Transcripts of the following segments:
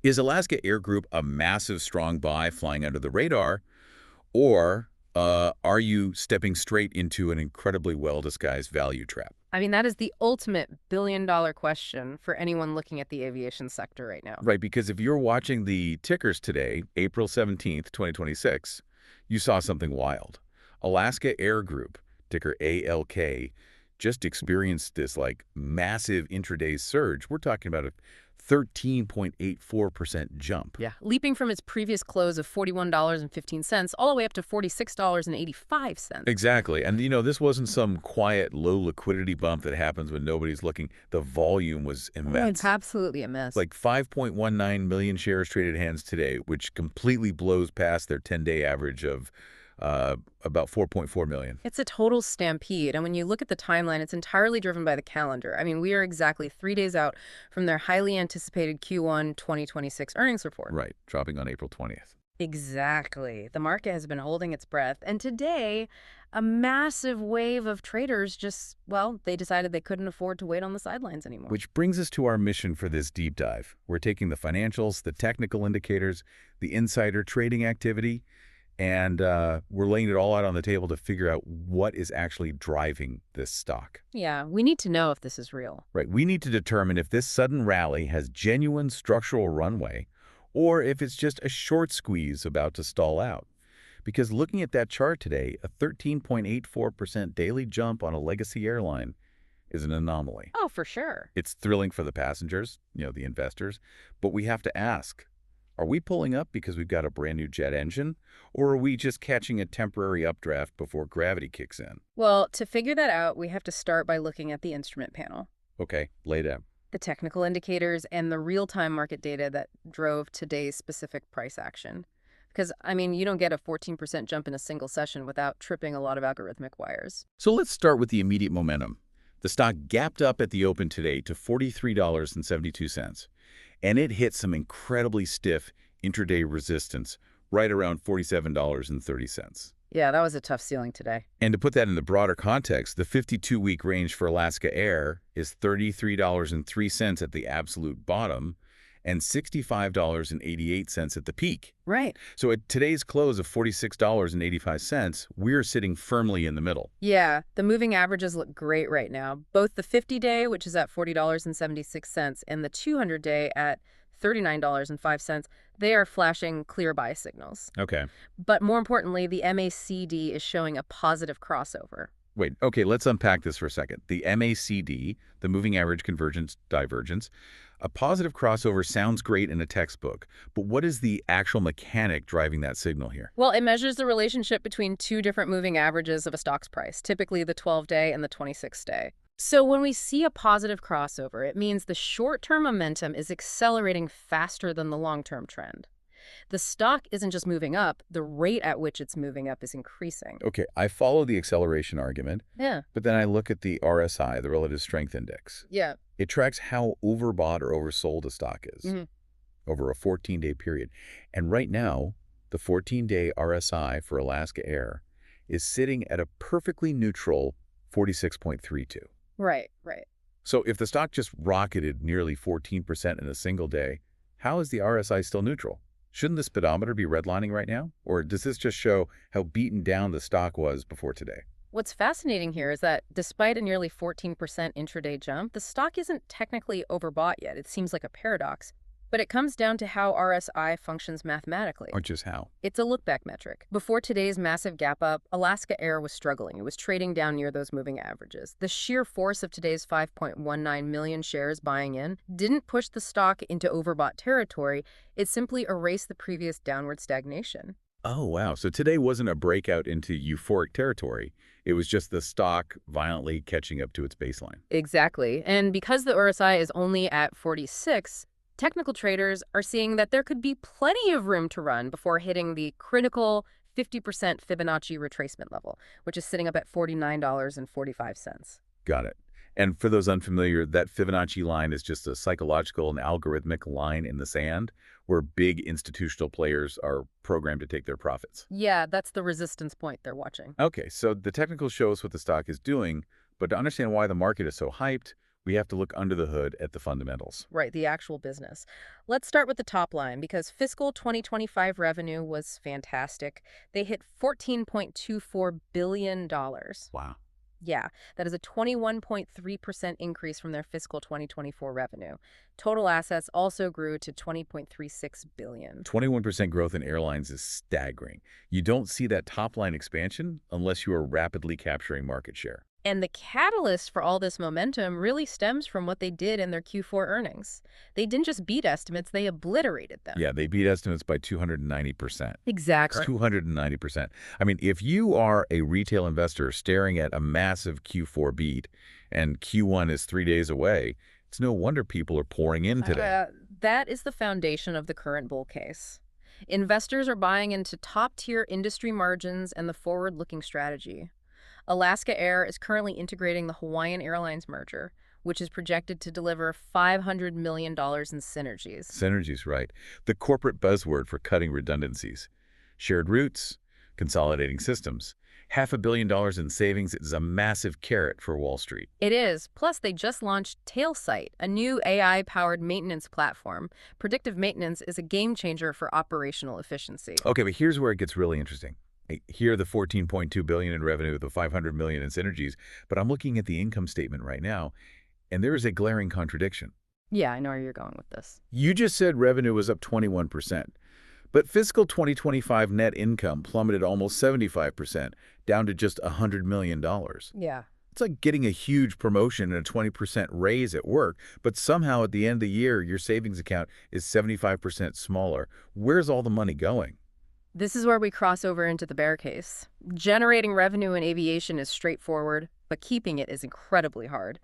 Is Alaska Air Group a massive, strong buy flying under the radar, or are you stepping straight into an incredibly well-disguised value trap? I mean, that is the ultimate billion-dollar question for anyone looking at the aviation sector right now. Right, because if you're watching the tickers today, April 17th, 2026, you saw something wild. Alaska Air Group, ticker ALK, just experienced this like massive intraday surge. We're talking about a 13.84% jump. Yeah. Leaping from its previous close of $41.15 all the way up to $46.85. Exactly. And, this wasn't some quiet, low liquidity bump that happens when nobody's looking. The volume was Oh, it's immense. absolutely a mess. Like 5.19 million shares traded hands today, which completely blows past their 10-day average of about 4.4 million. It's a total stampede. And when you look at the timeline, it's entirely driven by the calendar. I mean, we are exactly 3 days out from their highly anticipated Q1 2026 earnings report. Right, dropping on April 20th. Exactly. The market has been holding its breath. And today, a massive wave of traders just, well, they decided they couldn't afford to wait on the sidelines anymore. Which brings us to our mission for this deep dive. We're taking the financials, the technical indicators, the insider trading activity, and we're laying it all out on the table to figure out what is actually driving this stock. Yeah, we need to know if this is real. Right, we need to determine if this sudden rally has genuine structural runway or if it's just a short squeeze about to stall out. Because looking at that chart today, a 13.84% daily jump on a legacy airline is an anomaly. Oh, for sure. It's thrilling for the passengers, the investors, but we have to ask, are we pulling up because we've got a brand new jet engine, or are we just catching a temporary updraft before gravity kicks in? Well, to figure that out, we have to start by looking at the instrument panel, Okay, lay it out. the technical indicators, and the real-time market data that drove today's specific price action. Because, I mean, you don't get a 14% jump in a single session without tripping a lot of algorithmic wires. So let's start with the immediate momentum. The stock gapped up at the open today to $43.72, and it hit some incredibly stiff intraday resistance right around $47.30. Yeah, that was a tough ceiling today. And to put that in the broader context, the 52-week range for Alaska Air is $33.03 at the absolute bottom and $65.88 at the peak. Right. So at today's close of $46.85, we're sitting firmly in the middle. Yeah, the moving averages look great right now. Both the 50-day, which is at $40.76, and the 200-day at $39.05, they are flashing clear buy signals. Okay. But more importantly, the MACD is showing a positive crossover. Wait, okay, let's unpack this for a second. The MACD, the moving average convergence divergence, a positive crossover sounds great in a textbook, but what is the actual mechanic driving that signal here? Well, it measures the relationship between two different moving averages of a stock's price, typically the 12-day and the 26-day. So when we see a positive crossover, it means the short-term momentum is accelerating faster than the long-term trend. The stock isn't just moving up, the rate at which it's moving up is increasing. Okay, I follow the acceleration argument, Yeah. but then I look at the RSI, the Relative Strength Index. Yeah. It tracks how overbought or oversold a stock is Mhm. over a 14-day period. And right now, the 14-day RSI for Alaska Air is sitting at a perfectly neutral 46.32. Right, right. So if the stock just rocketed nearly 14% in a single day, how is the RSI still neutral? Shouldn't the speedometer be redlining right now? Or does this just show how beaten down the stock was before today? What's fascinating here is that despite a nearly 14% intraday jump, the stock isn't technically overbought yet. It seems like a paradox. But it comes down to how RSI functions mathematically. Or just how? It's a look-back metric. Before today's massive gap up, Alaska Air was struggling. It was trading down near those moving averages. The sheer force of today's 5.19 million shares buying in didn't push the stock into overbought territory. It simply erased the previous downward stagnation. Oh, wow. So today wasn't a breakout into euphoric territory. It was just the stock violently catching up to its baseline. Exactly. And because the RSI is only at 46, technical traders are seeing that there could be plenty of room to run before hitting the critical 50% Fibonacci retracement level, which is sitting up at $49.45. Got it. And for those unfamiliar, that Fibonacci line is just a psychological and algorithmic line in the sand where big institutional players are programmed to take their profits. Yeah, that's the resistance point they're watching. Okay, so the technicals show us what the stock is doing, but to understand why the market is so hyped, We have to look under the hood at the fundamentals. Right, the actual business. Let's start with the top line because fiscal 2025 revenue was fantastic. They hit $14.24 billion. Wow. Yeah, that is a 21.3% increase from their fiscal 2024 revenue. Total assets also grew to 20.36 billion. 21% growth in airlines is staggering. You don't see that top-line expansion unless you are rapidly capturing market share. And the catalyst for all this momentum really stems from what they did in their Q4 earnings. They didn't just beat estimates, they obliterated them. Yeah, they beat estimates by 290%. Exactly. 290%. I mean, if you are a retail investor staring at a massive Q4 beat and Q1 is 3 days away, it's no wonder people are pouring in today. That is the foundation of the current bull case. Investors are buying into top-tier industry margins and the forward-looking strategy. Alaska Air is currently integrating the Hawaiian Airlines merger, which is projected to deliver $500 million in synergies. Synergies, right. The corporate buzzword for cutting redundancies. Shared routes, consolidating systems. $500 million in savings is a massive carrot for Wall Street. It is. Plus, they just launched Tailsight, a new AI-powered maintenance platform. Predictive maintenance is a game changer for operational efficiency. Okay, but here's where it gets really interesting. Here, the $14.2 billion in revenue, the $500 million in synergies, but I'm looking at the income statement right now, and there is a glaring contradiction. Yeah, I know where you're going with this. You just said revenue was up 21%, but fiscal 2025 net income plummeted almost 75%, down to just $100 million. Yeah. It's like getting a huge promotion and a 20% raise at work, but somehow at the end of the year, your savings account is 75% smaller. Where's all the money going? This is where we cross over into the bear case. Generating revenue in aviation is straightforward, but keeping it is incredibly hard.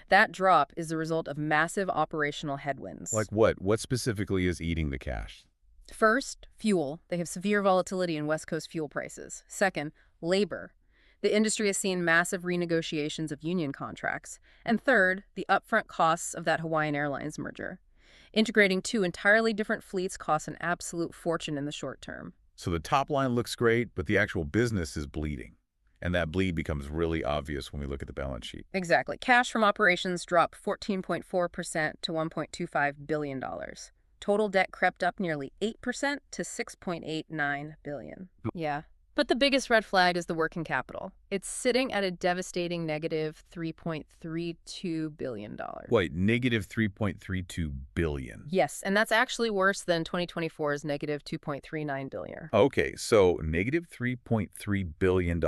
That drop is the result of massive operational headwinds. Like what? What specifically is eating the cash? First, fuel. They have severe volatility in West Coast fuel prices. Second, labor. The industry has seen massive renegotiations of union contracts. And third, the upfront costs of that Hawaiian Airlines merger. Integrating two entirely different fleets costs an absolute fortune in the short term. So the top line looks great, but the actual business is bleeding. And that bleed becomes really obvious when we look at the balance sheet. Exactly. Cash from operations dropped 14.4% to $1.25 billion. Total debt crept up nearly 8% to $6.89 billion. Yeah. But the biggest red flag is the working capital. It's sitting at a devastating negative $3.32 billion. Wait, negative $3.32 billion. Yes, and that's actually worse than 2024's negative $2.39 billion. Okay, so negative $3.3 billion.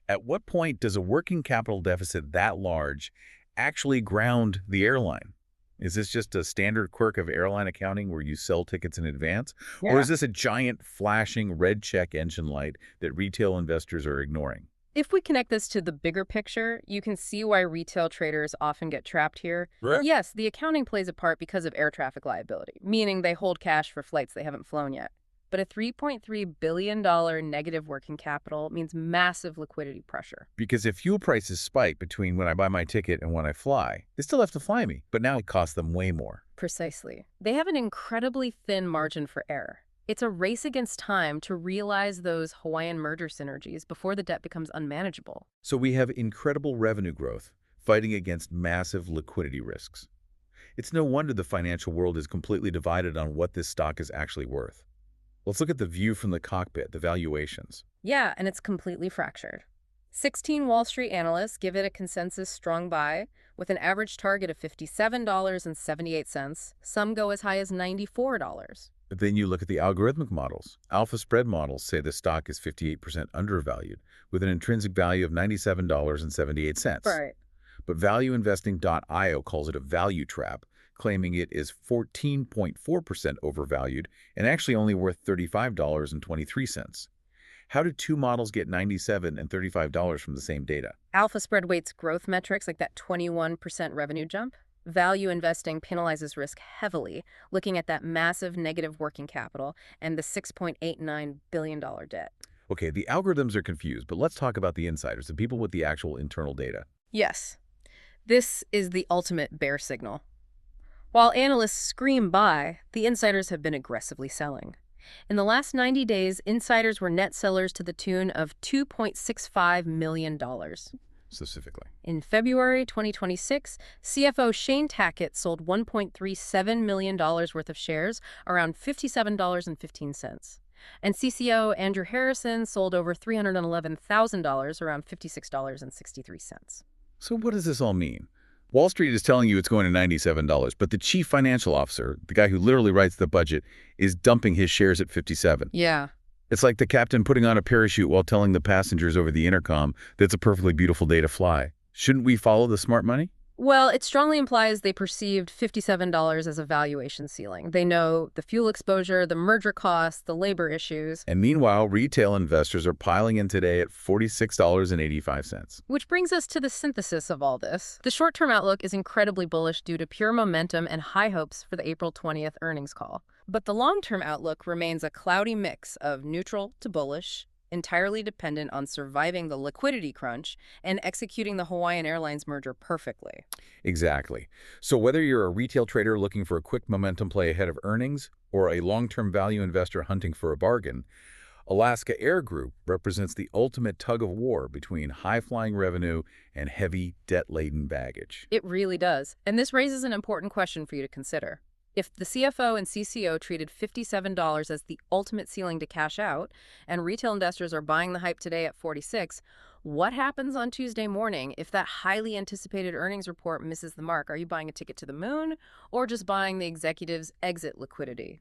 At what point does a working capital deficit that large actually ground the airline? Is this just a standard quirk of airline accounting where you sell tickets in advance? Yeah. Or is this a giant flashing red check engine light that retail investors are ignoring? If we connect this to the bigger picture, you can see why retail traders often get trapped here. Right. Yes, the accounting plays a part because of air traffic liability, meaning they hold cash for flights they haven't flown yet. But a $3.3 billion negative working capital means massive liquidity pressure. Because if fuel prices spike between when I buy my ticket and when I fly, they still have to fly me, but now it costs them way more. Precisely. They have an incredibly thin margin for error. It's a race against time to realize those Hawaiian merger synergies before the debt becomes unmanageable. So we have incredible revenue growth fighting against massive liquidity risks. It's no wonder the financial world is completely divided on what this stock is actually worth. Let's look at the view from the cockpit, the valuations. Yeah, and it's completely fractured. 16 Wall Street analysts give it a consensus strong buy, with an average target of $57.78. Some go as high as $94. But then you look at the algorithmic models. Alpha spread models say the stock is 58% undervalued, with an intrinsic value of $97.78. Right. But valueinvesting.io calls it a value trap, claiming it is 14.4% overvalued and actually only worth $35.23. How do two models get $97 and $35 from the same data? Alpha spread weights growth metrics like that 21% revenue jump. Value investing penalizes risk heavily, looking at that massive negative working capital and the $6.89 billion debt. Okay, the algorithms are confused, but let's talk about the insiders, the people with the actual internal data. Yes, this is the ultimate bear signal. While analysts scream buy, the insiders have been aggressively selling. In the last 90 days, insiders were net sellers to the tune of $2.65 million. specifically? In February 2026, CFO Shane Tackett sold $1.37 million worth of shares, around $57.15. And CCO Andrew Harrison sold over $311,000, around $56.63. So what does this all mean? Wall Street is telling you it's going to $97, but the chief financial officer, the guy who literally writes the budget, is dumping his shares at 57. Yeah. It's like the captain putting on a parachute while telling the passengers over the intercom that it's a perfectly beautiful day to fly. Shouldn't we follow the smart money? Well, it strongly implies they perceived $57 as a valuation ceiling. They know the fuel exposure, the merger costs, the labor issues. And meanwhile, retail investors are piling in today at $46.85. Which brings us to the synthesis of all this. The short-term outlook is incredibly bullish due to pure momentum and high hopes for the April 20th earnings call. But the long-term outlook remains a cloudy mix of neutral to bullish, entirely dependent on surviving the liquidity crunch and executing the Hawaiian Airlines merger perfectly. Exactly. So whether you're a retail trader looking for a quick momentum play ahead of earnings or a long-term value investor hunting for a bargain, Alaska Air Group represents the ultimate tug-of-war between high-flying revenue and heavy, debt-laden baggage. It really does. And this raises an important question for you to consider. If the CFO and CCO treated $57 as the ultimate ceiling to cash out, and retail investors are buying the hype today at 46, what happens on Tuesday morning if that highly anticipated earnings report misses the mark? Are you buying a ticket to the moon or just buying the executive's exit liquidity?